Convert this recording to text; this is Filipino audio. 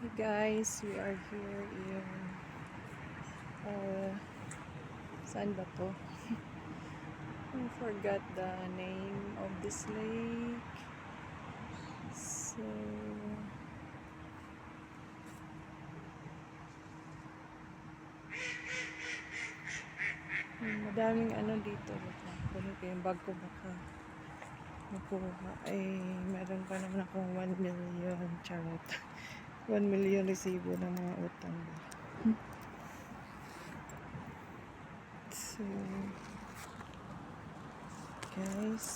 Hey guys, we are here in uh, saan ba to? I forgot the name of this lake. So madaming ano dito. Kunin ko yung bag ko baka makuha. Ay, meron pa naman akong 1 million charot. 1 million resibo ng mga utang. So guys,